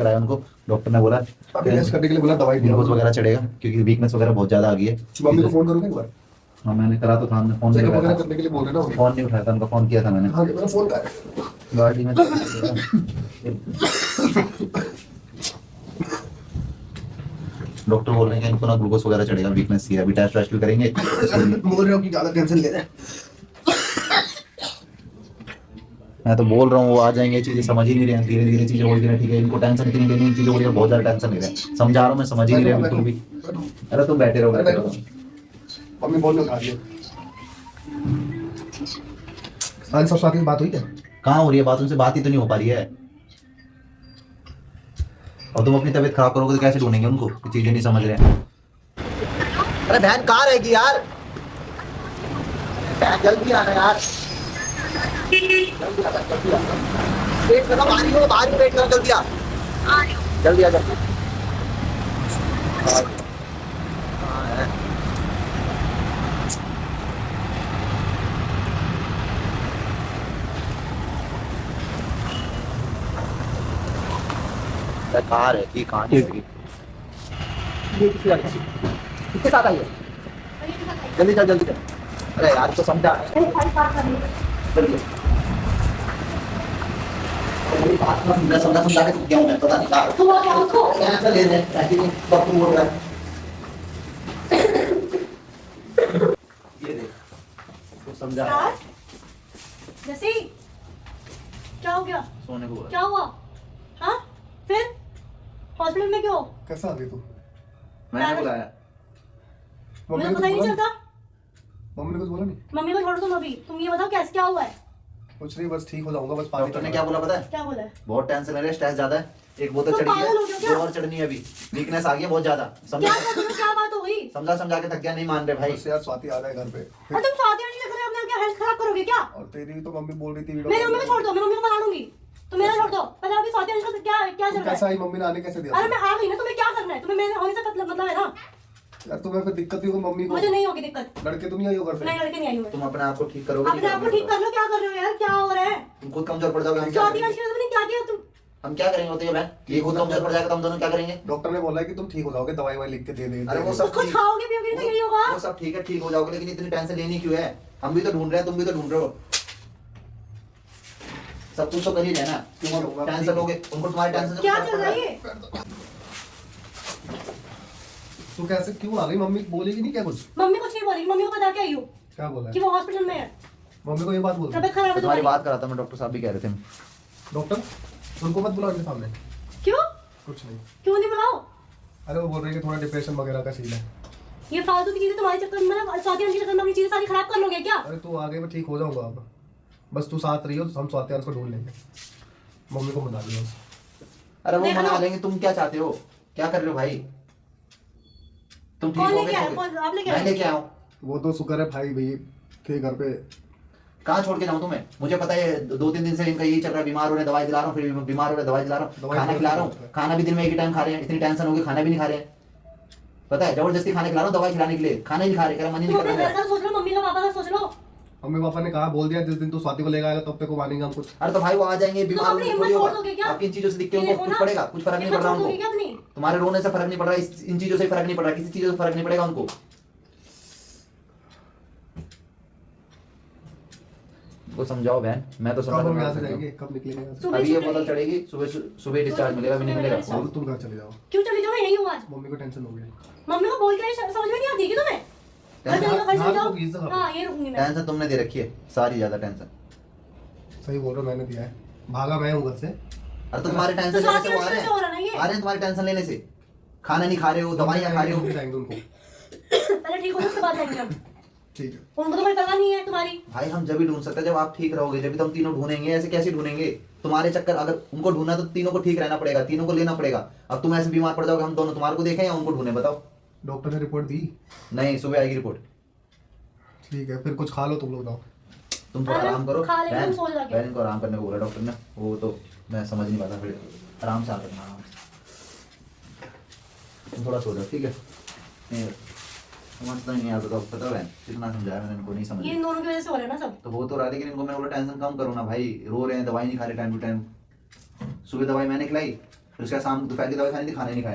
कराया उनको। डॉक्टर ने बोला अभी टेस्ट करने के लिए बोला, दवाई दिया। ग्लूकोज वगैरह चढ़ेगा क्योंकि वीकनेस वगैरह बहुत ज्यादा आ गई है। मम्मी को फोन करोगे एक बार? हाँ मैंने करा तो था, हमने फोन नहीं चेकअप वगैरह उठाया करने के लिए बोल रहे ना। था, फोन नहीं उठाया था उनका, फोन किया था मैंने। हाँ मेरा फोन कहाँ है? गाड़ी में डॉक्टर बोल रहे हैं कि इनको ना ग्लूकोज वगैरह चढ़ेगा, वीकनेस ही है। अभी टेस्ट वेस्ट भी करेंगे। बोल रहे हो कि ज्यादा टेंशन ले रहे हैं। मैं तो बोल रहा हूँ वो आ जाएंगे, चीजें समझ ही नहीं रहे हैं, धीरे धीरे चीजें बोल रहे हैं। ठीक है इनको टेंशन इतनी लेनी, इन चीजों को लेकर बहुत ज्यादा टेंशन ले रहे हैं। समझा रहा हूँ मैं, समझ ही नहीं रहे बिल्कुल भी। अरे तुम बैठे रहो, बैठे रहो। मम्मी बोल रहे हो खा लियो। आज सब साथ में बात हुई क्या? कहाँ हो रही है बात? उनसे बात ही तो नहीं हो पा रही है। और तुम अपनी तबीयत खराब करोगे तो कैसे ढूंढेंगे उनको? चीजें नहीं समझ रहे हैं। अरे बहन कहाँ रहेगी यार? बहन जल्दी आना यार, जल्दी आ, जल्दी आ। पेट खत्म, आ रही हो बाहर ही, पेट खत्म, जल्दी आ, जल्दी आ, जल्दी। कहाँ रहती, कहाँ नहीं रहती? किसके साथ आई है? जल्दी चल, जल्दी चल। अरे यार तो समझा, जल्दी। मैं समझा समझा के क्या हूँ मैं, पता नहीं क्या कैंसर ले रहे हैं, डॉक्टर बोल रहा है। ये देख तो समझा। जैसे क्या हो गया? सोने को बोला। क्या हुआ? हाँ फिर हॉस्पिटल में क्यों? कैसा आ गई तू? मैंने बुलाया। मुझे पता ही नहीं चलता। मम्मी ने कुछ बोला नहीं? मम्मी को छोड़ तुम अभी, तुम ये बताओ कैसे क्या हुआ है? कुछ नहीं, बस ठीक हो जाऊंगा, बस पानी। डॉक्टर ने क्या बोला पता है? क्या बोला है? बहुत टेंशन है, स्ट्रेस ज्यादा है। एक बोतल तुम चढ़ी पागल हो गए है, क्या? दो और चढ़नी है अभी। वीकनेस आ गई है बहुत ज्यादा। क्या तुम्हें क्या बात हो गई? समझा समझा के थक गया, नहीं मान रहे भाई। बस यार स्वाति आ रहा है घर पे। और तुम स्वाति आंटी देख रहे हो, अपने क्या हेल्थ खराब करोगे क्या? और तेरी भी तो मम्मी बोल रही थी मेरी मम्मी को छोड़ दो, मैं मम्मी को मना लूंगी। तुम मेरा छोड़ दो। पता अभी स्वाति आंटी का क्या क्या चल रहा कैसा है? आई? मम्मी ने आने कैसे दिया? अरे मैं आ गई ना, तुम्हें क्या करना है? तुम्हें मेरे होने से मतलब है ना? यार तुम्हें फिर दिक्कत ही होगी मम्मी को। मुझे नहीं होगी दिक्कत। लड़के तो नहीं आई हो घर नहीं से? लड़के नहीं आई हूँ। तुम अपने आप को ठीक करोगे? अपने आप को ठीक कर लो, क्या कर रहे हो यार? क्या हो रहा है? तुम खुद कमजोर पड़ जाओगे, हम क्या स्वाति करेंगे? आंटी ने तुमने क्या किया? तुम हम क्या करेंगे होते बहन? ये खुद कमजोर पड़ जाएगा तो हम दोनों क्या करेंगे? डॉक्टर ने बोला है कि तुम ठीक हो जाओगे, दवाई वाई लिख के दे देंगे। अरे वो तो सब कुछ खाओगे पियोगे तो यही होगा। वो सब ठीक है, ठीक हो जाओगे, लेकिन इतनी टेंशन लेनी क्यों है? हम भी तो ढूंढ रहे हैं, तुम भी तो ढूंढ रहे हो। सब कुछ तो कर ही रहे हैं ना, क्यों टेंशन लोगे? उनको तुम्हारी टेंशन से क्या कुछ चल फर्क रहा पड़ है रहा ये? तू कैसे क्यों आ गई? मम्मी बोलेगी नहीं क्या कुछ? मम्मी कुछ नहीं बोली, मम्मी को बता के आई हूँ क्या बोला कि है? वो हॉस्पिटल में है, मम्मी को ये बात बोल। तबीयत खराब है तुम्हारी तुम्हारी। बात करा था मैं, डॉक्टर साहब भी कह रहे थे। डॉक्टर उनको मत बुलाओ इनके सामने। क्यों? कुछ नहीं। क्यों नहीं बुलाओ? अरे वो बोल रहे हैं कि थोड़ा डिप्रेशन वगैरह का सीन है। ये फालतू की चीजें तुम्हारे चक्कर में, मतलब स्वाति आंटी के चक्कर में अपनी चीजें सारी खराब कर लोगे क्या? अरे तू आगे मैं ठीक हो जाऊंगा अब। बस तू साथ रही हो तो हम स्वाति को ढूंढ लेंगे। मम्मी को मना लियो। अरे वो देखो मना ना। लेंगे, तुम क्या चाहते हो? क्या कर रहे हो भाई? तुम ठीक कौन हो लेके आया? गए? कौन आप लेके मैं आए? लेके आया हूँ। वो तो शुक्र है भाई भैया के घर पे। कहाँ छोड़ के जाऊँ तुम्हें? मुझे पता है 2-3 दिन से इनका यही चल रहा है, बीमार हो रहे हैं, दवाई दिला रहा हूँ, फिर बीमार हो रहे हैं, दवाई दिला रहा हूँ, दवाई खाना तो खिला रहा खिलाते हूँ, हैं। खाना भी दिन में एक ही टाइम खा रहे हैं। इतनी टेंशन हो गई, खाना भी नहीं खा रहे हैं। पता है जबरदस्ती खाना खिला रहा हूँ दवाई खिलाने के लिए, खाना ही नहीं खा रहे, कह रहा मन ही तुम नहीं अपने कर घर रहा है। का सोच लो, मम्मी का पापा का सोच लो। मम्मी पापा ने कहा बोल दिया जिस दिन तू स्वाति को लेकर आएगा तब तक को मानेंगे हम कुछ। अरे तो भाई वो आ जाएंगे, बीमार अपनी होंगे, हिम्मत थोड़ी छोड़ होगा। दोगे क्या? आपकी इन चीजों से दिख के ये उनको देखो कुछ ना, पड़ेगा? कुछ फर्क नहीं हिम्मत पड़ रहा छोड़ दोगे क्या उनको। अपनी? तुम्हारे रोने से फर्क नहीं पड़ रहा, इन चीजों से फर्क नहीं पड़ रहा, किसी चीजों से फर्क नहीं पड़ेगा उनको। वो समझाओ बहन, मैं तो कब हम यहाँ से समझ जाएंगे? कब निकलेंगे यहाँ से? सुबह अभी ये सुबह बोतल चढ़ेगी, सुबह सुबह डिस्चार्ज मिलेगा, अभी नहीं मिलेगा। बोलो तुम घर चले जाओ। क्यों चली जाओ? मैं यही हूँ आज। मम्मी को टेंशन हो गई। मम्मी को बोल के समझ में नहीं आती कि तुम्हें? घर चले जाओ, घर चले जाओ। हाँ ये रुकूंगी मैं। टेंशन तुमने दे रखी है, सारी ज्यादा टेंशन। सही बोल रहा हूँ, मैंने दिया है। भागा मैं हूँ घर से। अरे तुम्हारे टेंशन तो लेने स्वाति से वो आ आंटी रहे से हो रहा ना हैं, ये? आ रहे हैं तुम्हारी टेंशन लेने से। खाना नहीं खा रहे हो, दवाइयाँ खा रहे हो। जाएंगे उनको। पहले ठीक हो, उसके बाद जाएंगे हम। ठीक है। उनको तो कोई परवाह नहीं है तुम्हारी। भाई हम जब भी ढूंढ सकते हैं जब आप ठीक रहोगे, जब भी तो हम तीनों ढूंढेंगे। ऐसे कैसे ढूंढेंगे? तुम्हारे चक्कर, अगर उनको ढूंढना तो तीनों को ठीक रहना पड़ेगा, तीनों को लेना पड़ेगा। अब तुम ऐसे बीमार पड़ जाओगे, हम दोनों तुम्हारे को देखें या उनको ढूंढे? बताओ। डॉक्टर ने रिपोर्ट दी? नहीं, सुबह आएगी रिपोर्ट। ठीक है, फिर कुछ खा लो तुम लोग। जाओ तुम थोड़ा अरे, आराम करो। खा लेंगे, बहन तुम सो जाके। बहन इनको आराम करने को बोला डॉक्टर ने, वो तो मैं समझ नहीं पाता, फिर आराम से आ करना, आराम से। तुम थोड़ा सो जाओ, ठीक है? नहीं समझता ही नहीं आता, तो पता है कितना समझाया मैंने, इनको नहीं समझ। ये इन दोनों की वजह से हो रहा है ना सब। तो वो तो रहा, लेकिन इनको मैं बोला टेंशन कम करो ना भाई, रो रहे हैं, दवाई नहीं खा रहे टाइम टू टाइम। सुबह दवाई मैंने खिलाई, फिर उसके बाद शाम दोपहर की दवाई खानी थी, खाना ही नहीं खाया